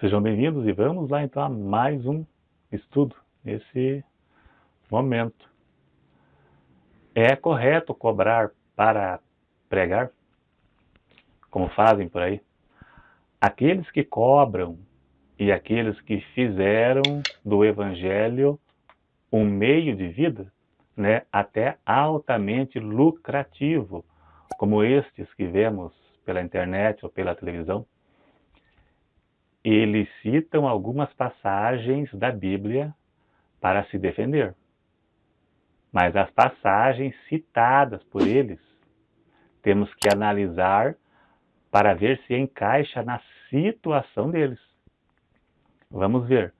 Sejam bem-vindos e vamos lá então a mais um estudo nesse momento. É correto cobrar para pregar, como fazem por aí? Aqueles que cobram e aqueles que fizeram do Evangelho um meio de vida, né, até altamente lucrativo, como estes que vemos pela internet ou pela televisão, eles citam algumas passagens da Bíblia para se defender. Mas as passagens citadas por eles, temos que analisar para ver se encaixa na situação deles. Vamos ver.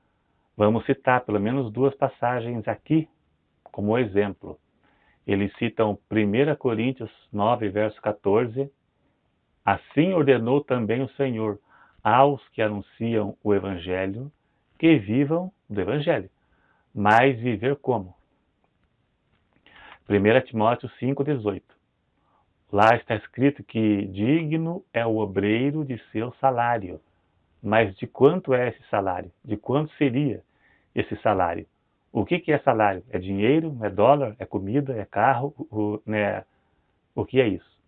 Vamos citar pelo menos duas passagens aqui como exemplo. Eles citam 1 Coríntios 9, verso 14. Assim ordenou também o Senhor aos que anunciam o Evangelho que vivam do Evangelho. Mas viver como? 1 Timóteo 5,18. Lá está escrito que digno é o obreiro de seu salário. Mas de quanto é esse salário? De quanto seria esse salário? O que é salário? É dinheiro? É dólar? É comida? É carro? O que é isso?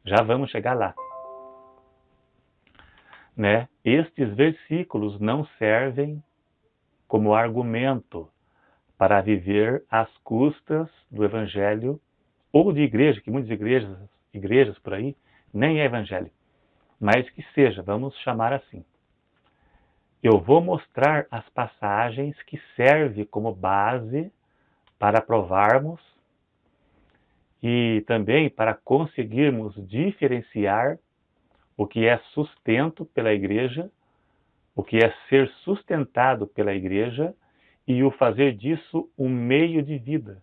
Já vamos chegar lá. Né? Estes versículos não servem como argumento para viver às custas do evangelho ou de igreja, que muitas igrejas por aí nem é evangelho, mas que seja, vamos chamar assim. Eu vou mostrar as passagens que servem como base para provarmos e também para conseguirmos diferenciar o que é sustento pela igreja, o que é ser sustentado pela igreja e o fazer disso um meio de vida,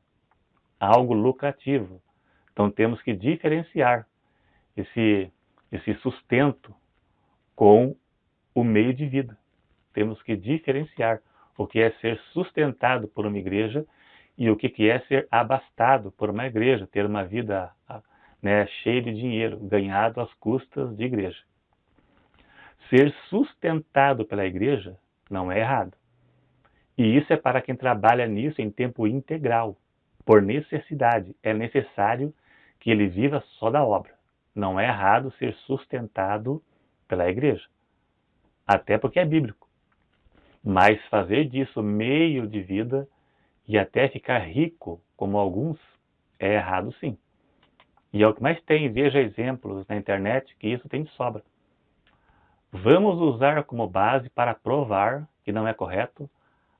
algo lucrativo. Então temos que diferenciar esse sustento com o meio de vida. Temos que diferenciar o que é ser sustentado por uma igreja e o que é ser abastado por uma igreja, ter uma vida, né, cheia de dinheiro, ganhado às custas de igreja. Ser sustentado pela igreja não é errado. E isso é para quem trabalha nisso em tempo integral, por necessidade. É necessário que ele viva só da obra. Não é errado ser sustentado pela igreja, até porque é bíblico. Mas fazer disso meio de vida e até ficar rico, como alguns, é errado sim. E é o que mais tem. Veja exemplos na internet que isso tem de sobra. Vamos usar como base para provar que não é correto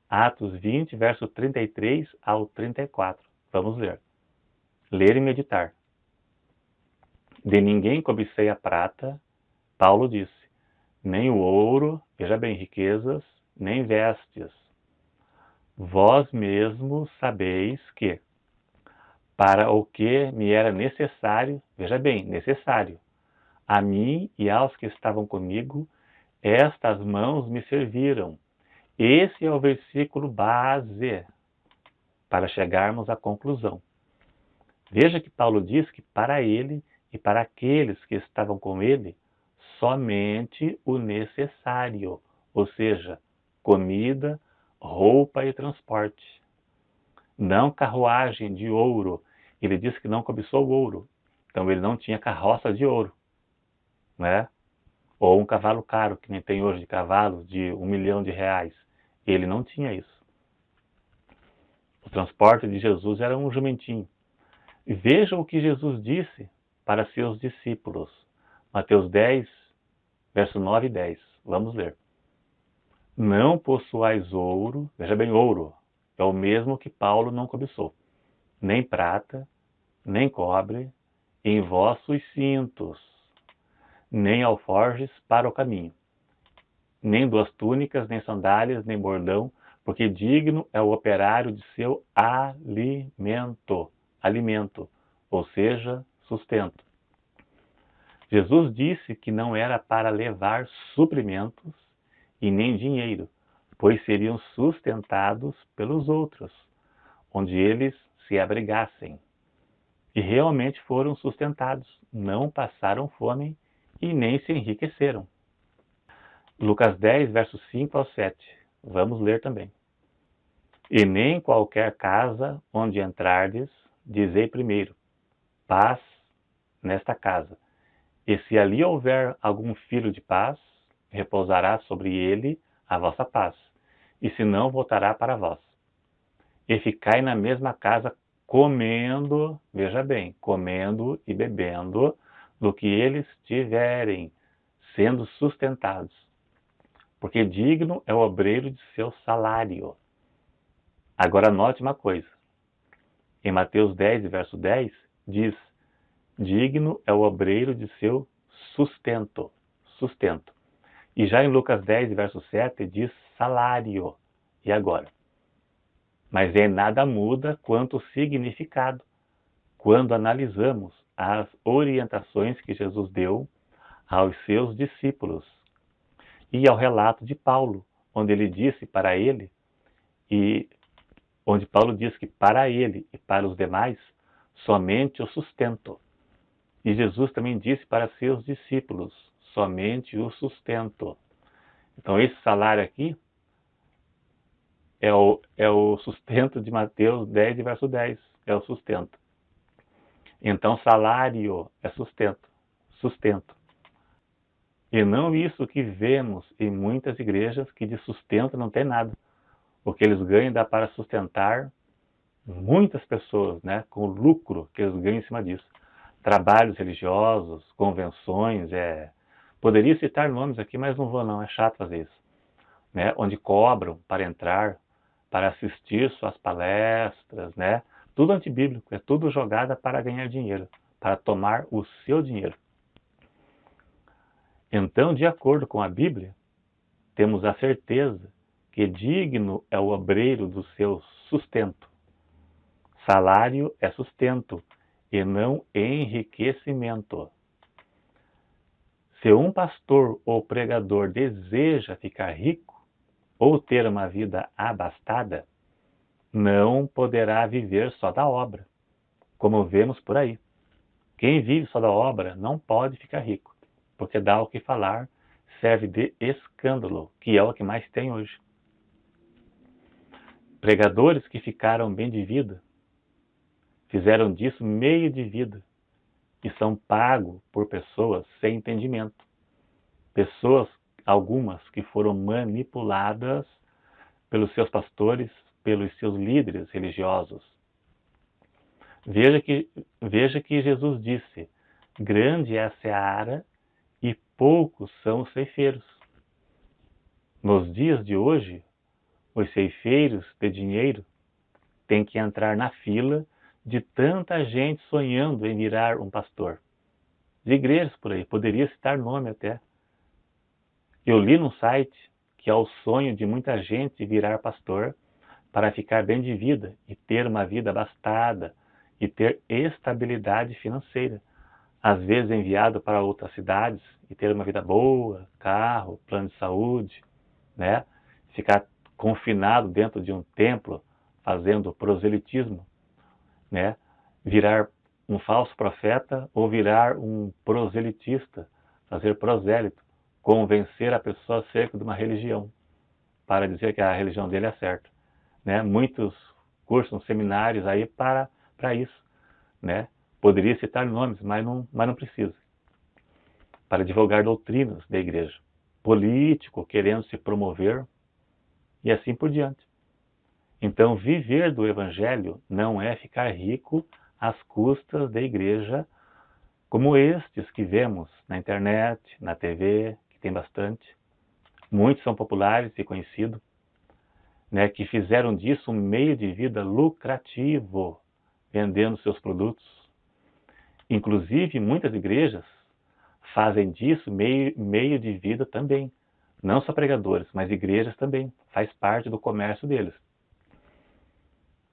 Atos 20, verso 33 ao 34. Vamos ler. Ler e meditar. De ninguém cobicei a prata, Paulo disse, nem o ouro, veja bem, riquezas, nem vestes. Vós mesmos sabeis que, para o que me era necessário, veja bem, necessário, a mim e aos que estavam comigo, estas mãos me serviram. Esse é o versículo base para chegarmos à conclusão. Veja que Paulo diz que para ele e para aqueles que estavam com ele, somente o necessário, ou seja, comida, roupa e transporte. Não carruagem de ouro. Ele diz que não cobiçou o ouro. Então ele não tinha carroça de ouro, né? Ou um cavalo caro, que nem tem hoje de cavalos de R$1 milhão. Ele não tinha isso. O transporte de Jesus era um jumentinho. E veja o que Jesus disse para seus discípulos. Mateus 10, verso 9 e 10. Vamos ler. Não possuais ouro, veja bem, ouro, é o mesmo que Paulo não cobiçou, nem prata, nem cobre, em vossos cintos, nem alforjes para o caminho, nem duas túnicas, nem sandálias, nem bordão, porque digno é o operário de seu alimento, ou seja, sustento. Jesus disse que não era para levar suprimentos e nem dinheiro, pois seriam sustentados pelos outros, onde eles se abrigassem. E realmente foram sustentados, não passaram fome e nem se enriqueceram. Lucas 10, versos 5 ao 7. Vamos ler também. E nem qualquer casa onde entrardes, dizei primeiro, paz nesta casa. E se ali houver algum filho de paz, repousará sobre ele a vossa paz, e se não, voltará para vós. E ficai na mesma casa comendo, veja bem, comendo e bebendo do que eles tiverem, sendo sustentados. Porque digno é o obreiro de seu salário. Agora note uma coisa. Em Mateus 10, verso 10, diz, digno é o obreiro de seu sustento. Sustento. E já em Lucas 10, verso 7, diz salário. E agora? Mas em nada muda quanto o significado, quando analisamos as orientações que Jesus deu aos seus discípulos. E ao relato de Paulo, onde ele disse para ele, onde Paulo diz que para ele e para os demais, somente o sustento. E Jesus também disse para seus discípulos, somente o sustento. Então esse salário aqui é o sustento de Mateus 10, verso 10, é o sustento. Então salário é sustento, sustento. E não isso que vemos em muitas igrejas, que de sustento não tem nada. O que eles ganham dá para sustentar muitas pessoas, né, com o lucro que eles ganham em cima disso. Trabalhos religiosos, convenções, poderia citar nomes aqui, mas não vou não, é chato fazer isso. Né, onde cobram para entrar, para assistir suas palestras, né, tudo antibíblico, é tudo jogada para ganhar dinheiro, para tomar o seu dinheiro. Então, de acordo com a Bíblia, temos a certeza que digno é o obreiro do seu sustento. Salário é sustento e não enriquecimento. Se um pastor ou pregador deseja ficar rico ou ter uma vida abastada, não poderá viver só da obra, como vemos por aí. Quem vive só da obra não pode ficar rico, porque dá o que falar, serve de escândalo, que é o que mais tem hoje. Pregadores que ficaram bem de vida, fizeram disso meio de vida, e são pagos por pessoas sem entendimento. Pessoas, algumas, que foram manipuladas pelos seus pastores, pelos seus líderes religiosos. Veja que Jesus disse, grande é a seara e poucos são os ceifeiros. Nos dias de hoje, os ceifeiros de dinheiro têm que entrar na fila de tanta gente sonhando em virar um pastor. De igrejas por aí, poderia citar nome até. Eu li num site que é o sonho de muita gente virar pastor para ficar bem de vida e ter uma vida abastada e ter estabilidade financeira. Às vezes enviado para outras cidades e ter uma vida boa, carro, plano de saúde, né? Ficar confinado dentro de um templo fazendo proselitismo, né? Virar um falso profeta ou virar um proselitista, fazer prosélito, convencer a pessoa acerca de uma religião, para dizer que a religião dele é certa. Né? Muitos cursos, seminários aí para isso. Né? Poderia citar nomes, mas não precisa. Para divulgar doutrinas da igreja. Político querendo se promover e assim por diante. Então, viver do evangelho não é ficar rico às custas da igreja, como estes que vemos na internet, na TV, que tem bastante. Muitos são populares e conhecidos, né, que fizeram disso um meio de vida lucrativo, vendendo seus produtos. Inclusive, muitas igrejas fazem disso meio de vida também. Não só pregadores, mas igrejas também. Faz parte do comércio deles.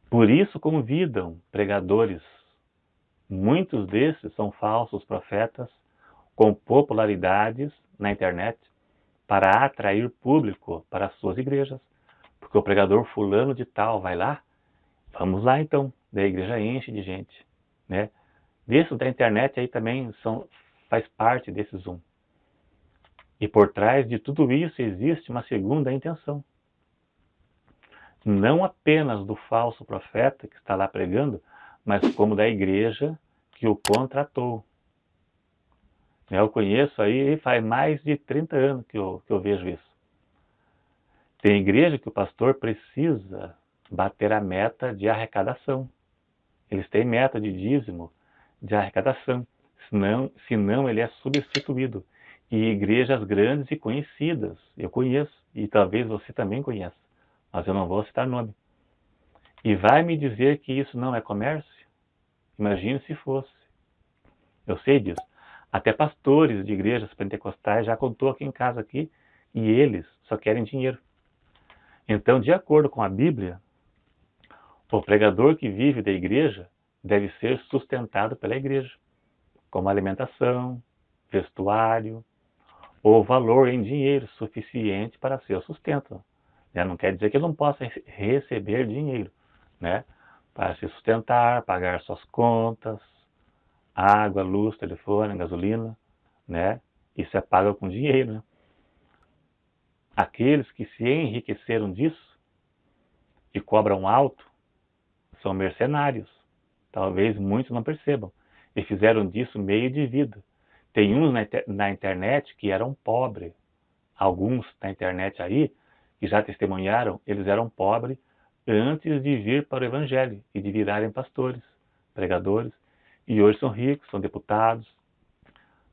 Por isso convidam pregadores. Muitos desses são falsos profetas com popularidades na internet para atrair público para as suas igrejas. Porque o pregador fulano de tal vai lá, vamos lá então. Da igreja enche de gente. Né? Desses da internet aí também faz parte desse Zoom. E por trás de tudo isso existe uma segunda intenção. Não apenas do falso profeta que está lá pregando, mas como da igreja que o contratou. Eu conheço aí, faz mais de 30 anos que eu vejo isso. Tem igreja que o pastor precisa bater a meta de arrecadação. Eles têm meta de dízimo, de arrecadação. Senão ele é substituído. E igrejas grandes e conhecidas, eu conheço, e talvez você também conheça, mas eu não vou citar nome. E vai me dizer que isso não é comércio? Imagine se fosse. Eu sei disso. Até pastores de igrejas pentecostais já contou aqui em casa aqui, e eles só querem dinheiro. Então, de acordo com a Bíblia, o pregador que vive da igreja deve ser sustentado pela igreja, como alimentação, vestuário, ou valor em dinheiro suficiente para seu sustento. Não quer dizer que ele não possa receber dinheiro, né? Para se sustentar, pagar suas contas, água, luz, telefone, gasolina, né? Isso é pago com dinheiro, né? Aqueles que se enriqueceram disso e cobram alto são mercenários. Talvez muitos não percebam. E fizeram disso meio de vida. Tem uns na internet que eram pobres. Alguns na internet aí, que já testemunharam, eles eram pobres antes de vir para o Evangelho e de virarem pastores, pregadores. E hoje são ricos, são deputados,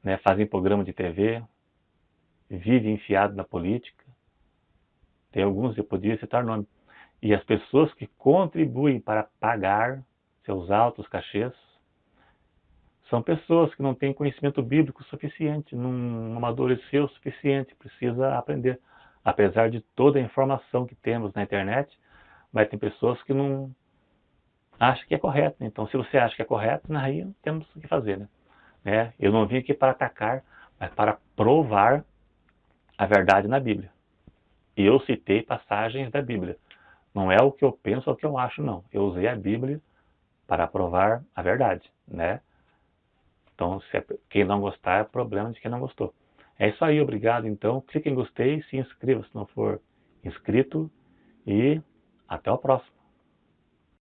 né, fazem programa de TV, vivem enfiado na política. Tem alguns, eu podia citar nome. E as pessoas que contribuem para pagar seus altos cachês são pessoas que não têm conhecimento bíblico suficiente, não amadureceu o suficiente, precisa aprender. Apesar de toda a informação que temos na internet, mas tem pessoas que não acham que é correto. Então, se você acha que é correto, aí não temos o que fazer, né? Eu não vim aqui para atacar, mas para provar a verdade na Bíblia. E eu citei passagens da Bíblia. Não é o que eu penso ou o que eu acho, não. Eu usei a Bíblia para provar a verdade, né? Então, quem não gostar é problema de quem não gostou. É isso aí, obrigado. Então, clique em gostei, se inscreva se não for inscrito e até o próximo.